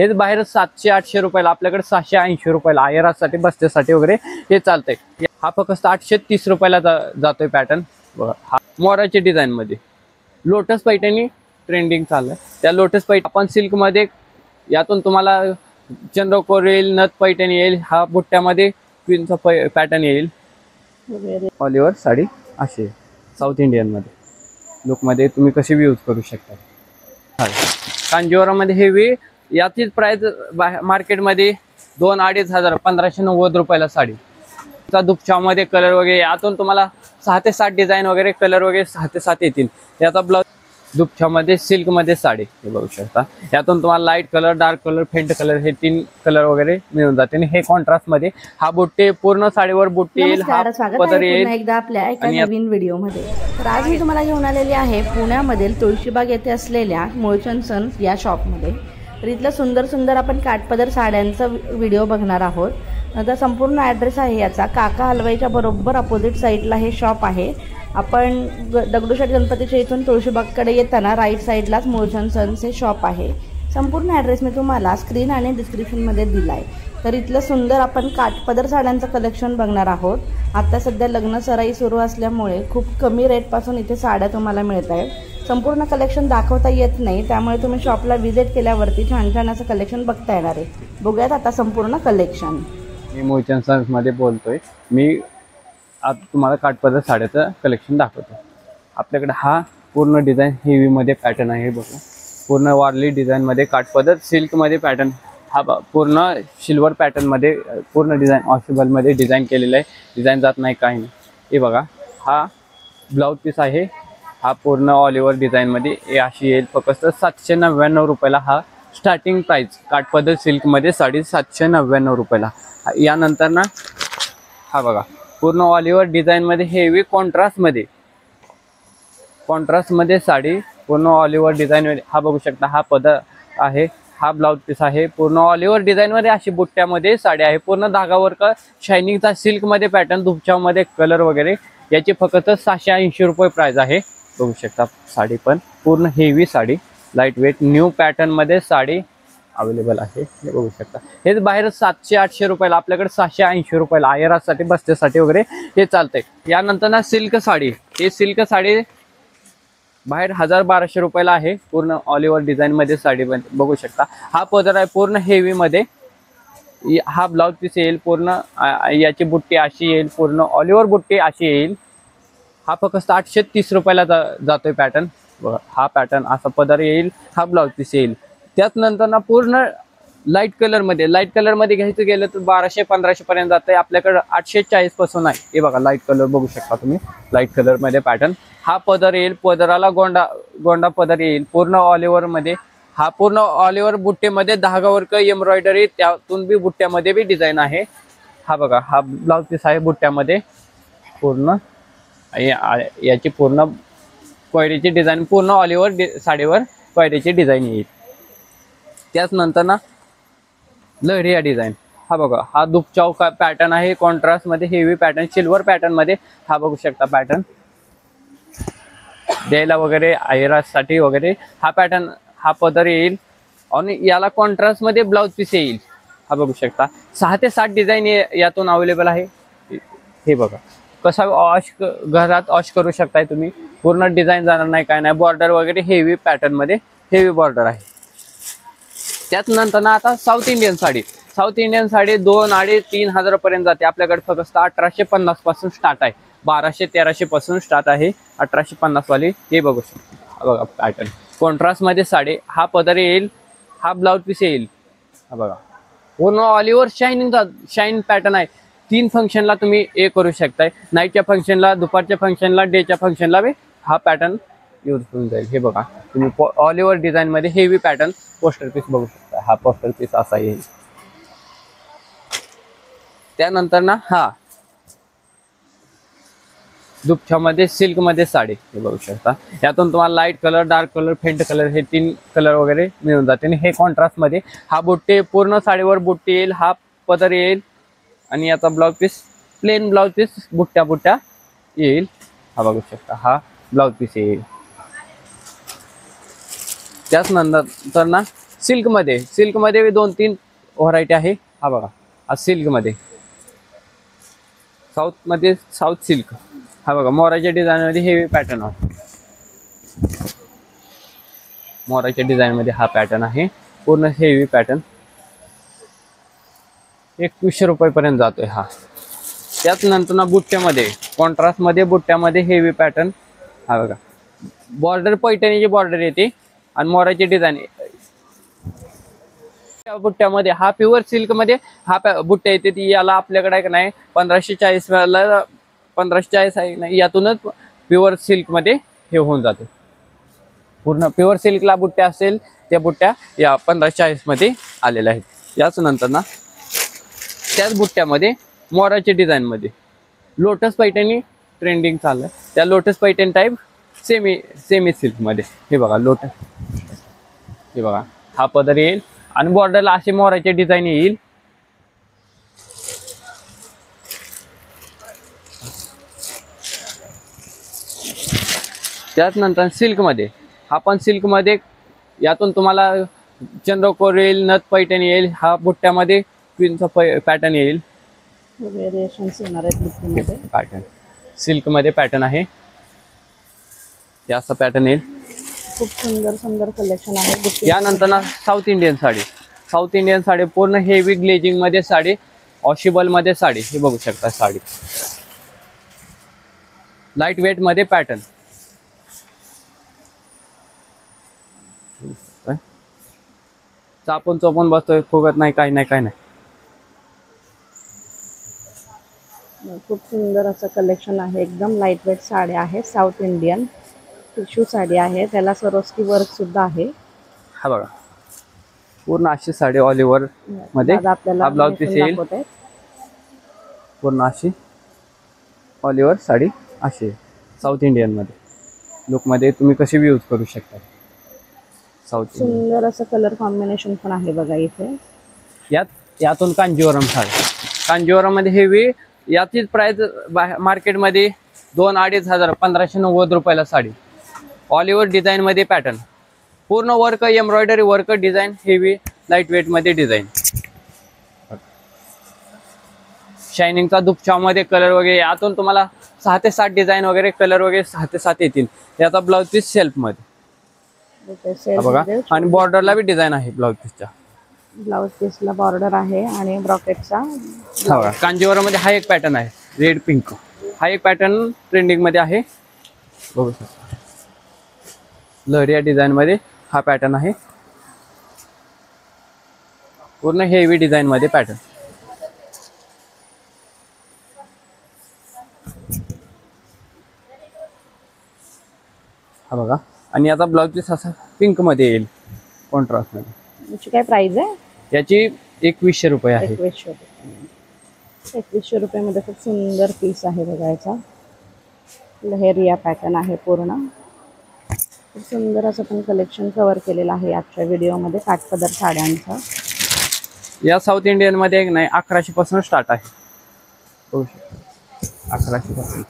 हेच बाहेर 700-800 रुपयाला, आपल्याकडे 680 रुपयाला आयरासाठी बसण्यासाठी वगैरे हे चालतंय। हा फक्त 830 रुपयाला जातोय पॅटर्न। हा मोराच्या डिझाइन मध्ये लोटस पैठणी ट्रेंडिंग चाललंय। त्या लोटस पैठणी आपण सिल्क मध्ये, यातून तुम्हाला चंद्रकोर येईल, नथ पैठणी येईल, हा बुट्ट्यामध्ये क्वीनचा पॅटर्न येईल। ऑल ओव्हर साडी अशी साऊथ इंडियन मध्ये लुक मध्ये तुम्ही कशी यूज करू शकता। कांजीवरममध्ये हेवी, याचीच प्राइस मार्केटमध्ये 2-2.5 हजार 1590 रुपयाला साडी। दुपछावमध्ये कलर वगैरे, यातून तुम्हाला 6 ते 7 डिझाईन वगैरे कलर वगैरे 6 ते 7 येतील। याचा ब्लाउज दुपछावमध्ये सिल्क मध्ये साडी हे बघू शकता। यातून तुम्हाला light colour, dark colour, faint colour हे 3 कलर वगैरे मिळून जाते। हे कॉन्ट्रास्ट मध्ये हा बुट्टे पूर्ण साडीवर बुट्टी येईल, हा पदर येईल। एकदा आपल्या एका नवीन व्हिडिओ मध्ये तर आज मी तुम्हाला घेऊन आलेली आहे पुण्यामधील तुळशीबाग येथे असलेल्या मुळचंद सन्स या शॉप मध्ये। तर इथलं सुंदर सुंदर आपण काठपदर साड्यांचा व्हिडिओ बघणार आहोत। नंतर संपूर्ण ॲड्रेस आहे याचा काका हलवाईच्या बरोबर अपोजिट साईडला हे शॉप आहे। आपण दगडूशेठ गणपतीच्या इथून तुळशीबागकडे येताना राईट साईडलाच मुळचंद सन्स हे शॉप आहे। संपूर्ण ॲड्रेस मी तुम्हाला स्क्रीन आणि डिस्क्रिप्शनमध्ये दिला आहे। तर इथलं सुंदर आपण काठपदर साड्यांचं कलेक्शन बघणार आहोत। आता सध्या लग्न सराई सुरू असल्यामुळे खूप कमी रेटपासून इथे साड्या तुम्हाला मिळत आहेत। संपूर्ण कलेक्शन दाखवता येत नाही, त्यामुळे तुम्ही शॉपला व्हिजिट केल्यावरती छान छान असं कलेक्शन बघता येणार आहे। बघूयात आता संपूर्ण कलेक्शन। मी मुळचंद सन्स मध्ये बोलतोय। मी आता तुम्हाला काठपदर साड्याचं कलेक्शन दाखवतो। आपल्याकडे हा पूर्ण डिझाइन हेवी मध्ये पॅटर्न आहे बघा। पूर्ण वारली डिझाइन मध्ये काठपदर सिल्क मध्ये पॅटर्न, हा पूर्ण सिल्वर पॅटर्न मध्ये पूर्ण डिझाइन वॉशेबल मध्ये डिझाइन केलेलं आहे। डिझाइन जात नाही काही नाही। हे बघा, हा ब्लाउज पीस आहे। हा पूर्ण ऑल ओव्हर डिझाइन मध्ये हे अशी येईल। फक्त 799 रुपयाला हा स्टार्टिंग प्राइस। काठपदर सिल्क मध्ये साडी 799 रुपयाला। यानंतर ना हा बघा, पूर्ण ऑल ओव्हर डिझाइन मध्ये हेवी कॉन्ट्रास्ट मध्ये साडी, पूर्ण ऑल ओव्हर डिझाइन मध्ये हा बघू शकता। हा पदर आहे, हा ब्लाउज पीस आहे। पूर्ण ऑल ओव्हर डिझाइन मध्ये अशी बुट्ट्यामध्ये साडी आहे। पूर्ण धागा वर्क शायनिंगचा सिल्क मध्ये पॅटर्न, दुपछाव मध्ये कलर वगैरे। याची फक्त 680 रुपये प्राइस आहे। बघू शकता साडी पण पूर्ण heavy sari, light weight new pattern मध्ये साडी अवेलेबल आहे। हे बघू शकता। हेच बाहेर 700-800 रुपयाला, आपल्याकडे 680 रुपयाला आयरासाठी बसण्यासाठी वगैरे हे चालतंय। यानंतर ना सिल्क साडी, हे सिल्क साडी बाहेर 1000-1200 रुपयाला आहे। पूर्ण ऑल ओव्हर डिझाइन मध्ये साडी बघू शकता। हा पदर आहे पूर्ण हेवी मध्ये। हा ब्लाउज पीस येईल, पूर्ण याची बुट्टी अशी येईल, पूर्ण ऑल ओव्हर बुट्टी अशी येईल। हा फक्त 830 रुपयाला जातोय पॅटर्न। हा पॅटर्न असा पदर येईल, हा ब्लाउज पीस येईल। त्याच नंतर ना पूर्ण लाईट कलर मध्ये घ्यायचं गेलं तर 1200-1500 पर्यंत जाते। आपल्याकडे 840 पासून आहे। हे बघा, लाईट कलर बघू शकता तुम्ही, लाईट कलर मध्ये पॅटर्न। हा पदर येईल, पदराला गोंडा पदर येईल पूर्ण ऑल ओव्हर मध्ये। हा पूर्ण ऑल ओव्हर बुट्टेमध्ये धागा वर्क एम्ब्रॉयडरी, त्यातून बी बुट्ट्यामध्ये बी डिझाइन आहे। हा बघा, हा ब्लाउज पीस आहे बुट्ट्यामध्ये पूर्ण। याची पूर्ण क्वायरीची डिझाइन, पूर्ण ऑल ओव्हर साडीवर क्वायरीची डिझाइन येईल। त्याच नंतर ना लहरिया डिझाइन, हा बघा, हा दुपचाव का पॅटर्न आहे। कॉन्ट्रास्ट मध्ये हेवी पॅटर्न, सिल्वर पॅटर्न मध्ये हा बघू शकता पॅटर्न द्यायला वगैरे आयरासाठी वगैरे। हा पॅटर्न, हा पदर येईल आणि याला कॉन्ट्रास्ट मध्ये ब्लाउज पीस येईल। हा बघू शकता 6 ते 7 डिझाइन यातून अवेलेबल आहे। हे बघा, कसा घरात वॉश करू शकताय तुम्ही। पूर्ण डिझाइन जाणार नाही, काय नाही। बॉर्डर वगैरे हेवी पॅटर्न मध्ये हेवी बॉर्डर आहे। त्याच नंतर ना आता साऊथ इंडियन साडी 2-2.5-3 हजार पर्यंत जाते। आपल्याकडे फक्त 1850 पासून स्टार्ट आहे। 1200-1300 पासून स्टार्ट आहे 1850 वाली। हे बघू शकता, बघा पॅटर्न कॉन्ट्रास्ट मध्ये साडी। हा पदर येईल, हा ब्लाउज पीस येईल। हा बघा, पूर्ण ऑल ओव्हर शाईन पॅटर्न आहे। 3 फंक्शनला तुम्ही हे करू शकताय। नाईटच्या फंक्शनला, दुपारच्या फंक्शनला, डेच्या फंक्शनला बी हा पॅटर्न यूज होऊन जाईल। हे बघा, तुम्ही ऑल ओव्हर डिझाइन मध्ये हेवी पॅटर्न पोस्टर पीस बघू शकता। हा पोस्टर पीस असा येईल। त्यानंतर ना हा दुपछावमध्ये सिल्क मध्ये साडी हे बघू शकता। यातून तुम्हाला light colour, dark colour, faint colour हे 3 कलर वगैरे मिळून जाते। आणि हे कॉन्ट्रास्ट मध्ये हा बुट्टे, पूर्ण साडीवर बुट्टी येईल, हा पदर येईल आणि याचा blouse piece plain blouse piece बुट्ट्या येईल। हा बघू शकता, हा ब्लाउज पीस येईल। त्याच नंतर ना सिल्क मध्ये 2-3 व्हरायटी आहे. हा बघा, हा सिल्क मध्ये, साऊथ सिल्क. हा बघा, मोराच्या डिझाईन मध्ये हेवी पॅटर्न आहे. मोराच्या डिझाईन मध्ये हा पॅटर्न आहे, पूर्ण हेवी पॅटर्न. 2100 रुपये पर्यंत जातोय हा. त्याच नंतर ना बुट्ट्यामध्ये, कॉन्ट्रास्ट मध्ये बुट्ट्यामध्ये हेवी पॅटर्न. हा बघा, बॉर्डर पैठणीची बॉर्डर येते आणि मोराची डिझाईन. बुट्ट्यामध्ये हा प्युअर सिल्क मध्ये हा बुट्ट्या येते. ती याला आपल्याकडे नाही 1540 वाला, 1540 आहे नाही, यातूनच प्युअर सिल्क मध्ये हे होऊन जाते. पूर्ण प्युअर सिल्कला बुट्ट्या असेल त्या बुट्ट्या या 1540 मध्ये आलेल्या आहेत. याच नंतर ना त्याच बुट्ट्यामध्ये मोराच्या डिझाईन मध्ये लोटस पैठणी ट्रेंडिंग चाललंय. त्या lotus Paithani type semi silk मध्ये हे बघा लोटस. हे बघा, हा पदर येईल आणि बॉर्डरला असे मोराचे डिझाईन येईल. त्याच नंतर सिल्क मध्ये, हा पण सिल्क मध्ये, यातून तुम्हाला चंद्रकोर येईल, नथ पैठणी येईल. हा बुट्ट्यामध्ये क्वीनचा पॅटर्न येईल. व्हेरिएशन्स येणार आहेत बुट्टीमध्ये. पॅटर्न सिल्क मध्ये पॅटर्न आहे, याचा पॅटर्न येईल. खूप सुंदर सुंदर कलेक्शन आहे. यानंतर ना साऊथ इंडियन साडी पूर्ण हेवी ग्लेजिंग मध्ये साडी, वॉशेबल मध्ये साडी. हे बघू शकता, साडी लाईट वेट मध्ये पॅटर्न. चापून बसतोय, फुगत नाही, काही नाही. खूप सुंदर असं कलेक्शन आहे. एकदम लाईट वेट साडी आहे, साऊथ इंडियन टिश्यू साडी आहे. त्याला सरोस्की वर्क सुद्धा आहे. हा बघा, पूर्ण अशी साडी ऑल ओव्हर मध्ये. आपल्याला ब्लाउज पीस येईल, पूर्ण अशी ऑल ओव्हर साडी अशी साऊथ इंडियन मध्ये लुक मध्ये तुम्ही कशी यूज करू शकता. साऊथ सुंदर असं कलर कॉम्बिनेशन पण आहे बघा इथे. यातून कांजीवरम साडी, कांजीवरम मध्ये हेवी. याचीच प्राइस मार्केटमध्ये 2-2.5 हजार, 1590 रुपयाला साडी. ऑल ओव्हर डिझाईन मध्ये पॅटर्न, पूर्ण work, embroidery work, design heavy light weight मध्ये डिझाईन. शायनिंगचा दुपछाव मध्ये कलर वगैरे. यातून तुम्हाला 6 ते 7 डिझाईन वगैरे, कलर वगैरे 6 ते 7 येतील. याचा ब्लाउज पीस सेल्फ मध्ये बघा, आणि बॉर्डरला बी डिझाईन आहे. ब्लाउज पीसला बॉर्डर आहे आणि ब्रॉकेटचा. कांजीवरम मध्ये हा एक पॅटर्न आहे, रेड पिंक. हा एक पॅटर्न ट्रेंडिंग मध्ये आहे, बघू शकता. लहरिया डिझाईन मध्ये हा पॅटर्न आहे, पूर्ण हेवी डिझाईन मध्ये पॅटर्न. हा बघा, आणि याचा ब्लाउज पीस असा पिंक मध्ये येईल, कॉन्ट्रास्ट मध्ये. याची काय प्राइस आहे? याची 2100 रुपये आहे. 2100 रुपयामध्ये खूप सुंदर पीस आहे बघायचा. लहेरिया पॅटर्न आहे पूर्ण. खूप सुंदर असं पण कलेक्शन कव्हर केलेलं आहे आजच्या व्हिडिओमध्ये काठपदर साड्यांचं. या साऊथ इंडियन मध्ये एक नाही 1100 पासून स्टार्ट आहे. 1100 पासून.